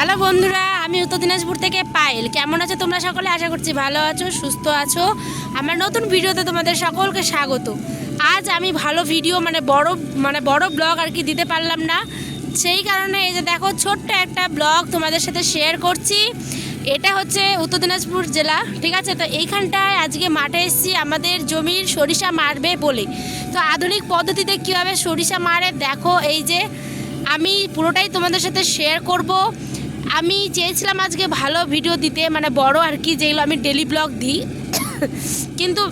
Hello বন্ধুরা, আমি উত্তর দিনাজপুর থেকে পায়েল। কেমন আছো তোমরা সকলে? আশা করছি ভালো আছো, সুস্থ আছো। আমার নতুন ভিডিওতে তোমাদের সকলকে স্বাগত। আজ আমি ভালো ভিডিও বড় ব্লগ আর কি দিতে পারলাম না, সেই কারণে এই যে দেখো ছোট্ট একটা ব্লগ তোমাদের সাথে শেয়ার করছি। এটা হচ্ছে উত্তর দিনাজপুর জেলা, ঠিক আছে? তো এইখানটায় আজকে মাঠে এসেছি আমাদের জমির সরিষা মারবে বলে। তো আধুনিক পদ্ধতিতে কীভাবে সরিষা মারে দেখো, এই যে আমি পুরোটাই তোমাদের সাথে শেয়ার করব। আমি চেয়েছিলাম আজকে ভালো ভিডিও দিতে, বড় আর কি, যেগুলো আমি ডেলি ব্লগ দিই, কিন্তু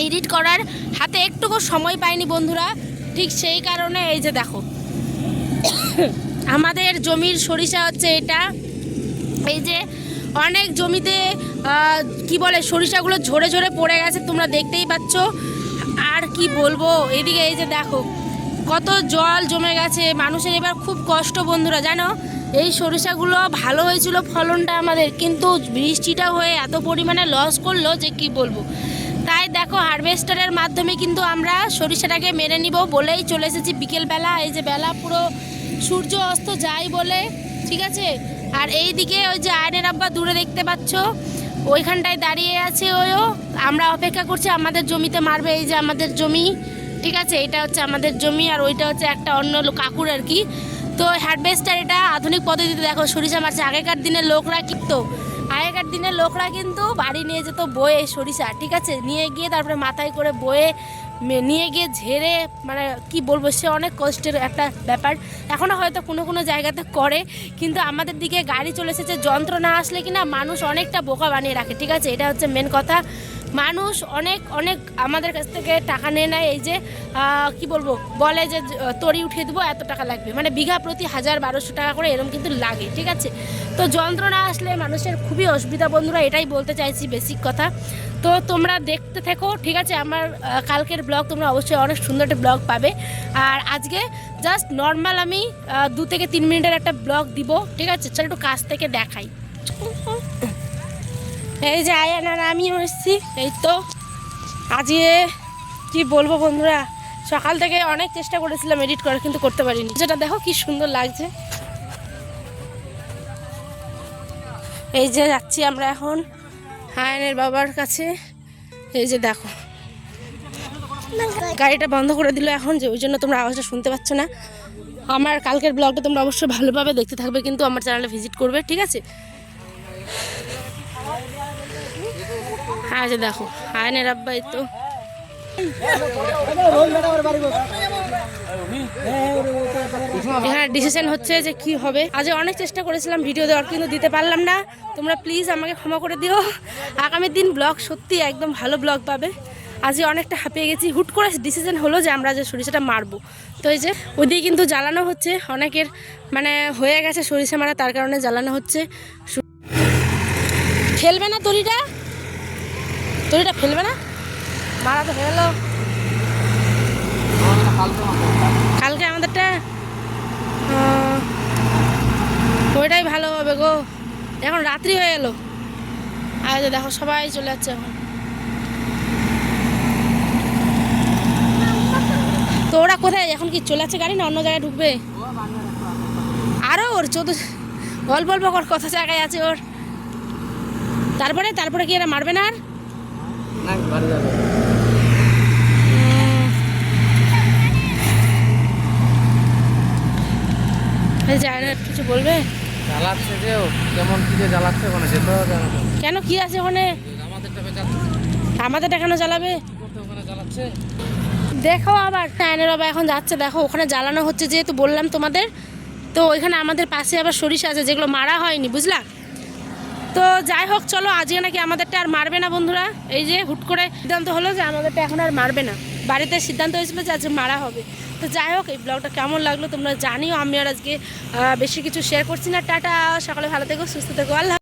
এডিট করার হাতে একটুকু সময় পাইনি বন্ধুরা। ঠিক সেই কারণে এই যে দেখো আমাদের জমির সরিষা হচ্ছে এটা। এই যে অনেক জমিতে কি বলে সরিষাগুলো ঝরে ঝরে পড়ে গেছে, তোমরা দেখতেই পাচ্ছ। আর কি বলবো, এদিকে এই যে দেখো কত জল জমে গেছে, মানুষের এবার খুব কষ্ট বন্ধুরা, জানো। এই সরিষাগুলো ভালো হয়েছিল ফলনটা আমাদের, কিন্তু বৃষ্টিটা হয়ে এত পরিমাণে লস করলো যে কি বলবো। তাই দেখো হারভেস্টারের মাধ্যমে কিন্তু আমরা সরিষাটাকে মেরে নিব বলেই চলে এসেছি বিকেলবেলা। এই যে বেলা পুরো সূর্য অস্ত যায় বলে, ঠিক আছে। আর এই দিকে ওই যে আয়নের আব্বা দূরে দেখতে পাচ্ছ, ওইখানটায় দাঁড়িয়ে আছে ওইও। আমরা অপেক্ষা করছি আমাদের জমিতে মারবে। এই যে আমাদের জমি, ঠিক আছে, এটা হচ্ছে আমাদের জমি, আর ওইটা হচ্ছে একটা অন্য কাকুর আর কি। তো হারভেস্টার এটা আধুনিক পদ্ধতিতে দেখো সরিষা মারছে। আগেকার দিনের লোকরা কিন্তু বাড়ি নিয়ে যেত বয়ে সরিষা, ঠিক আছে, নিয়ে গিয়ে তারপরে মাথায় করে বয়ে নিয়ে গিয়ে ঝেড়ে, কি বলবো, সে অনেক কষ্টের একটা ব্যাপার। এখনও হয়তো কোনো জায়গাতে করে, কিন্তু আমাদের দিকে গাড়ি চলে এসেছে। যন্ত্র না আসলে কিনা মানুষ অনেকটা বোকা বানিয়ে রাখে, ঠিক আছে, এটা হচ্ছে মেন কথা। মানুষ অনেক আমাদের কাছ থেকে টাকা নিয়ে নেয়। এই যে কি বলবো, বলে যে তরি উঠিয়ে দেবো, এত টাকা লাগবে, বিঘা প্রতি 1000-1200 টাকা করে এরকম কিন্তু লাগে, ঠিক আছে। তো যন্ত্র না আসলে মানুষের খুবই অসুবিধা বন্ধুরা, এটাই বলতে চাইছি বেসিক কথা। তো তোমরা দেখতে থেকো, ঠিক আছে। আমার কালকের ব্লগ তোমরা অবশ্যই অনেক সুন্দর একটা ব্লগ পাবে। আর আজকে জাস্ট নর্মাল আমি 2 থেকে 3 মিনিটের একটা ব্লগ দিব, ঠিক আছে। চল একটু কাছ থেকে দেখাই। এই যে আয়ান আর আমিও এসেছি। এই তো আজকে কি বলবো বন্ধুরা, সকাল থেকে অনেক চেষ্টা করেছিলাম এডিট করার, কিন্তু করতে পারিনি। যেটা দেখো কি সুন্দর লাগছে। এই যে যাচ্ছি আমরা এখন আয়ানের বাবার কাছে। এই যে দেখো গাড়িটা বন্ধ করে দিল এখন, যে ওই জন্য তোমরা আওয়াজটা শুনতে পাচ্ছ না। আমার কালকের ব্লগটা তোমরা অবশ্যই ভালোভাবে দেখতে থাকবে, কিন্তু আমার চ্যানেলে ভিজিট করবে, ঠিক আছে। হ্যাঁ, যে দেখো আয়নের আব্বা, এই তো এখানে ডিসিশন হচ্ছে যে কি হবে। আজ অনেক চেষ্টা করেছিলাম ভিডিও দেওয়ার, কিন্তু দিতে পারলাম না। তোমরা প্লিজ আমাকে ক্ষমা করে দিও। আগামী দিন ব্লগ সত্যি একদম ভালো ব্লগ পাবে। আজকে অনেকটা হাঁপিয়ে গেছি। হুট করে ডিসিশন হলো যে আমরা যে সরিষাটা মারবো। তো এই যে ওদিকে কিন্তু জ্বালানো হচ্ছে, অনেকের হয়ে গেছে সরিষা মারা, তার কারণে জ্বালানো হচ্ছে। ফেলবে না তরিটা ফেলবে না, মারা তো হয়ে গেল। কালকে আমাদেরটা ওইটাই ভালো হবে গো। এখন রাত্রি হয়ে গেল। আর দেখো সবাই চলে যাচ্ছে এখন। তো ওরা কোথায় এখন? কি চলে যাচ্ছে গাড়ি, না অন্য জায়গায় ঢুকবে? আরও ওর অল্প কথা জায়গায় আছে ওর। তারপরে কি এরা মারবে না? আর কিছু বলবে? কেন, কি আছে ওখানে? আমাদেরটা কেন জ্বালাবে? দেখো আবার টাইনের বাবা এখন যাচ্ছে, দেখো ওখানে জ্বালানো হচ্ছে, যেহেতু বললাম তোমাদের। তো ওইখানে আমাদের পাশে আবার সরিষা আছে, যেগুলো মারা হয়নি, বুঝলা। তো যাই হোক, চলো আজকে নাকি আমাদেরটা আর মারবে না বন্ধুরা। এই যে হুট করে সিদ্ধান্ত হলো যে আমাদেরটা এখন আর মারবে না। বাড়িতে সিদ্ধান্ত হয়েছিল যে আজকে মারা হবে। তো যাই হোক, এই ব্লগটা কেমন লাগলো তোমরা জানিও। আমি আর আজকে বেশি কিছু শেয়ার করছি না। টাটা, সকালে ভালো থেকো, সুস্থ থেকো, আল্লাহ।